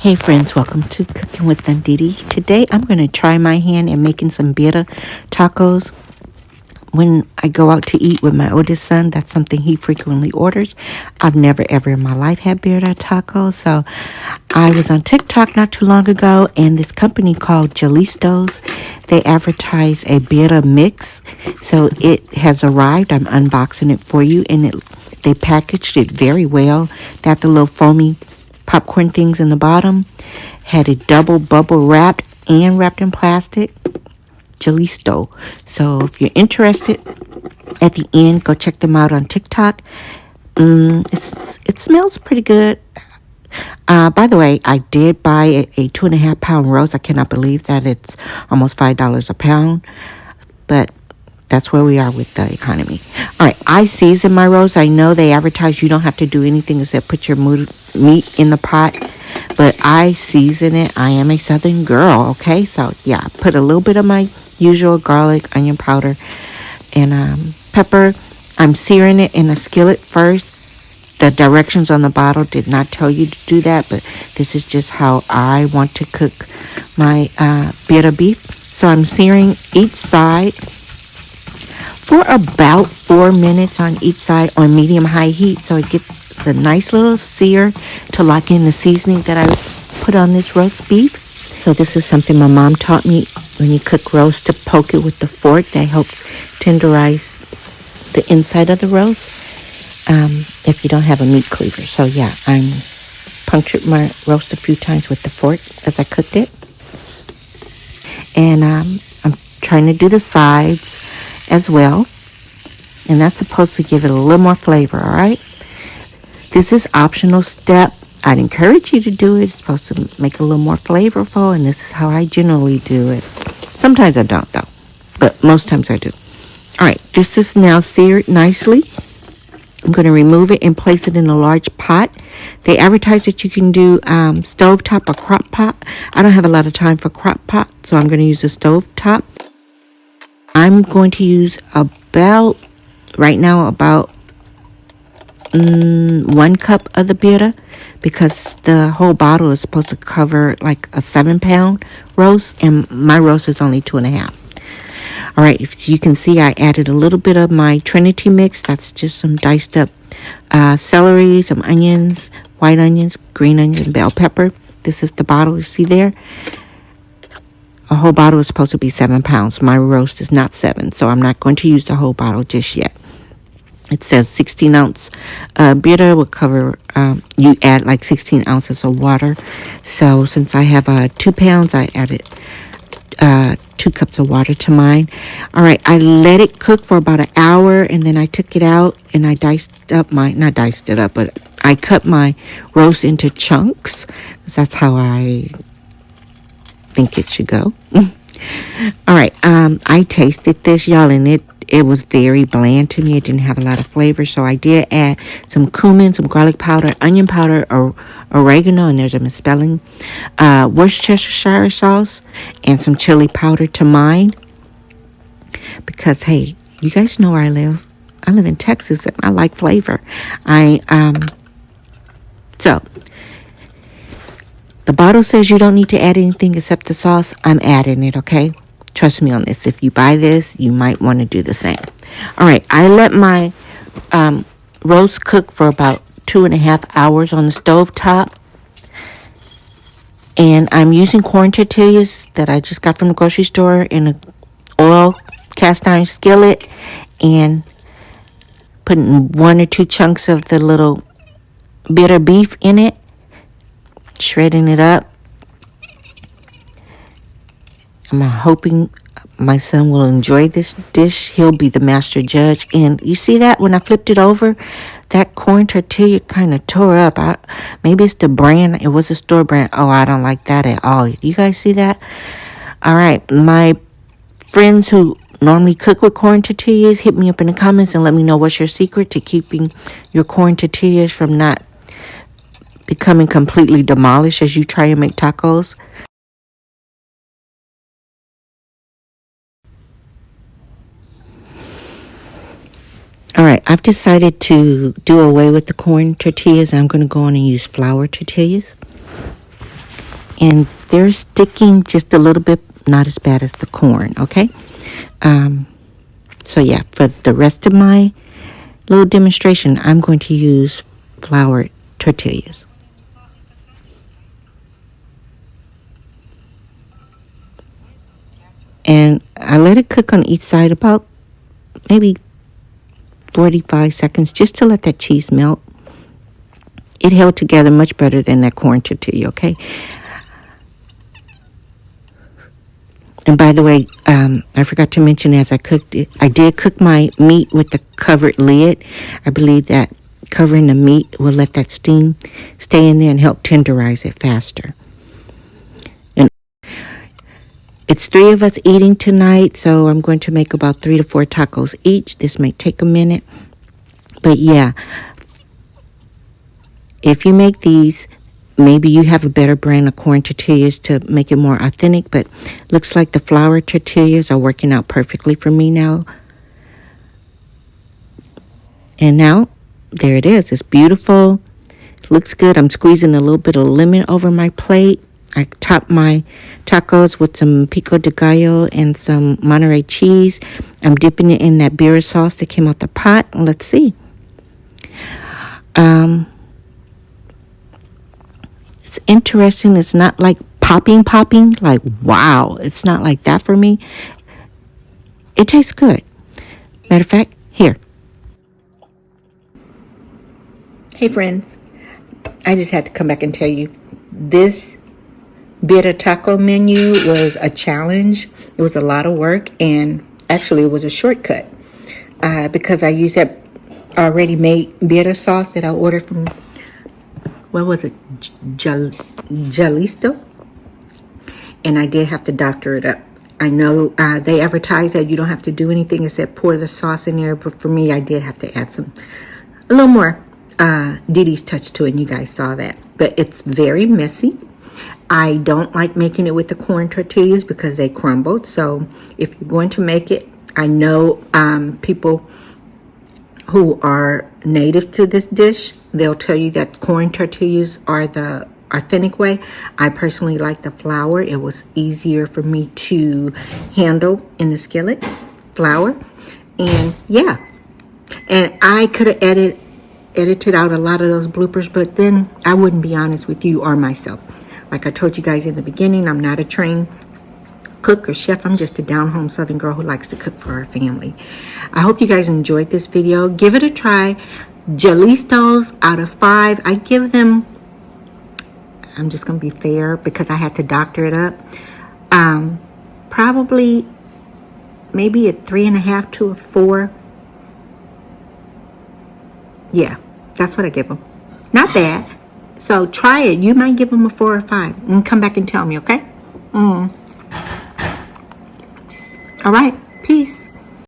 Hey friends, welcome to Cooking with DeeDee. Today I'm going to try my hand at making some birria tacos. When I go out to eat with my oldest son, that's something he frequently orders. I've never ever in my life had birria tacos. So I was on TikTok not too long ago, and this company called Jalistos, they advertise a birria mix. So it has arrived. I'm unboxing it for you, and they packaged it very well. They had the little foamy popcorn things in the bottom, had it double bubble wrapped and wrapped in plastic. Jalisto. So if you're interested, at the end, go check them out on TikTok. It smells pretty good. By the way, I did buy a 2.5 pound roast. I cannot believe that it's almost $5 a pound, but that's where we are with the economy. All right, I season my roast. I know they advertise you don't have to do anything except put your meat in the pot, but I season it. I am a Southern girl, okay? So, yeah, I put a little bit of my usual garlic, onion powder, and pepper. I'm searing it in a skillet first. The directions on the bottle did not tell you to do that, but this is just how I want to cook my birria beef. So I'm searing each side for about 4 minutes on each side on medium-high heat, so it gets a nice little sear to lock in the seasoning that I put on this roast beef. So this is something my mom taught me. When you cook roast, to poke it with the fork. That helps tenderize the inside of the roast if you don't have a meat cleaver. So yeah, I punctured my roast a few times with the fork as I cooked it. And I'm trying to do the sides as well. And that's supposed to give it a little more flavor, all right? This is optional step. I'd encourage you to do it. It's supposed to make it a little more flavorful, and this is how I generally do it. Sometimes I don't, though, but most times I do. All right, this is now seared nicely. I'm going to remove it and place it in a large pot. They advertise that you can do stovetop or crock pot. I don't have a lot of time for crock pot, so I'm going to use a stovetop. I'm going to use about 1 cup of the birria, because the whole bottle is supposed to cover like a 7-pound roast, and my roast is only 2.5. All right, if you can see, I added a little bit of my Trinity mix. That's just some diced up celery, some onions, white onions, green onions, and bell pepper. This is the bottle you see there. A whole bottle is supposed to be 7 pounds. My roast is not 7, so I'm not going to use the whole bottle just yet. It says 16-ounce birria will cover, you add like 16 ounces of water. So since I have 2 pounds, I added 2 cups of water to mine. All right, I let it cook for about an hour, and then I took it out and I I cut my roast into chunks, because that's how I think it should go. All right, I tasted this, y'all, and it was very bland to me. It didn't have a lot of flavor, so I did add some cumin, some garlic powder, onion powder, or oregano, and there's a misspelling, Worcestershire sauce, and some chili powder to mine. Because, hey, you guys know where I live. I live in Texas, and I like flavor. So the bottle says you don't need to add anything except the sauce. I'm adding it, okay? Trust me on this. If you buy this, you might want to do the same. All right, I let my roast cook for about 2.5 hours on the stove top. And I'm using corn tortillas that I just got from the grocery store in an oil cast iron skillet, and putting 1 or 2 chunks of the little bitter beef in it, shredding it up. I'm hoping my son will enjoy this dish. He'll be the master judge. And you see that when I flipped it over, that corn tortilla kind of tore up. Maybe it's the brand. It was a store brand. Oh, I don't like that at all. You guys see that? All right. My friends who normally cook with corn tortillas, hit me up in the comments and let me know what's your secret to keeping your corn tortillas from not becoming completely demolished as you try and make tacos. All right, I've decided to do away with the corn tortillas. I'm going to go on and use flour tortillas. and they're sticking just a little bit, not as bad as the corn, okay? So yeah, for the rest of my little demonstration, I'm going to use flour tortillas. And I let it cook on each side about maybe 45 seconds just to let that cheese melt. It held together much better than that corn tortilla, okay? And by the way, I forgot to mention as I cooked it, I did cook my meat with the covered lid. I believe that covering the meat will let that steam stay in there and help tenderize it faster. And it's 3 of us eating tonight, so I'm going to make about 3 to 4 tacos each. This may take a minute. But yeah, if you make these, maybe you have a better brand of corn tortillas to make it more authentic, but looks like the flour tortillas are working out perfectly for me now. And now, there it is. It's beautiful. Looks good. I'm squeezing a little bit of lemon over my plate. I topped my tacos with some pico de gallo and some Monterey cheese. I'm dipping it in that birria sauce that came out the pot. Let's see. It's interesting. It's not like popping, like wow. It's not like that for me. It tastes good. Matter of fact, here. Hey friends, I just had to come back and tell you this Birria Taco menu was a challenge. It was a lot of work, and actually it was a shortcut because I used that already made birria sauce that I ordered from, what was it, Jalisto? And I did have to doctor it up. I know they advertise that you don't have to do anything except pour the sauce in there, but for me, I did have to add a little more DeeDee's touch to it, and you guys saw that. But it's very messy. I don't like making it with the corn tortillas because they crumbled. So if you're going to make it, I know people who are native to this dish, they'll tell you that corn tortillas are the authentic way. I personally like the flour. It was easier for me to handle in the skillet, flour. And yeah, and I could have edited out a lot of those bloopers, but then I wouldn't be honest with you or myself. Like I told you guys in the beginning, I'm not a trained cook or chef. I'm just a down-home Southern girl who likes to cook for her family. I hope you guys enjoyed this video. Give it a try. Jalistos out of 5. I give them, I'm just going to be fair because I had to doctor it up. Probably maybe a 3.5 to a 4. Yeah, that's what I give them. Not bad. So try it. You might give them a 4 or 5 and come back and tell me, okay? All right. Peace.